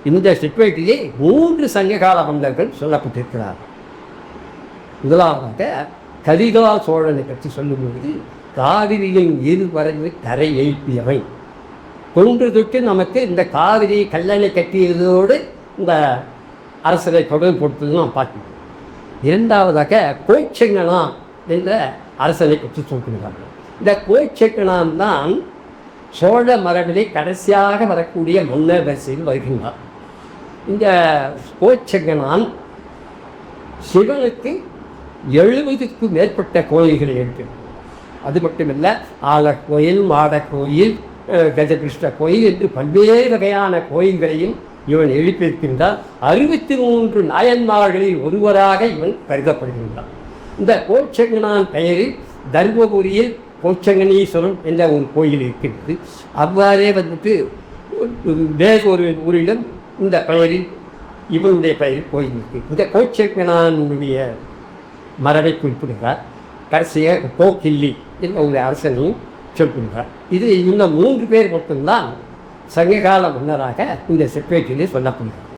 இந்த செப்பேட்டிலே 3 சங்ககால மன்னர்கள் சொல்லப்பட்டிருக்கிறார். முதலாவதாக கரிகால சோழனை பற்றி சொல்லும்பொழுது, காவிரியின் இருவரையை கரை எழுப்பியவை. தொன்று தொட்டு நமக்கு இந்த காவிரி கல்லணை கட்டியதோடு இந்த அரசரை தொடர்புபடுத்துவது நாம் பார்க்கணும். இரண்டாவதாக கோச்செங்கனான் என்ற அரசனை பற்றி சொல்கிறார்கள். இந்த கோச்செங்கனான் தான் சோழ மரபிலே கடைசியாக வரக்கூடிய மன்னர் வரிசையில் வருகின்றார். இந்த கோச்செங்கனான் சிவனுக்கு 70க்கும் மேற்பட்ட கோயில்களை எழுப்பினார். அது மட்டுமல்ல, ஆலக்கோயில், மாடக்கோயில், கஜகிருஷ்ண கோயில் என்று பல்வேறு வகையான கோயில்களையும் இவன் எழுப்பியிருக்கின்றான். 63 நாயன்மார்களில் ஒருவராக இவன் கருதப்படுகின்றான். இந்த கோச்செங்கனான் பெயரில் தர்மபுரியில் கோச்சங்கனீஸ்வரம் என்ற ஒரு கோயில் இருக்கின்றது. அவ்வாறே வேறு ஒரு ஊரிடம் இந்த பெயரில் இவனுடைய பெயரில் கோயில் இருக்கு. இந்த கோச்செங்கனானுடைய மரபை குறிப்பிடுகிறார். கடைசியாக கோக்கில்லி என்ற ஒரு அரசனையும் சொல்கின்றார். இது இந்த 3 பேர் மட்டும்தான் சங்ககால மன்னராக இந்த செப்பேட்டிலே சொல்லப்படுகிறார்.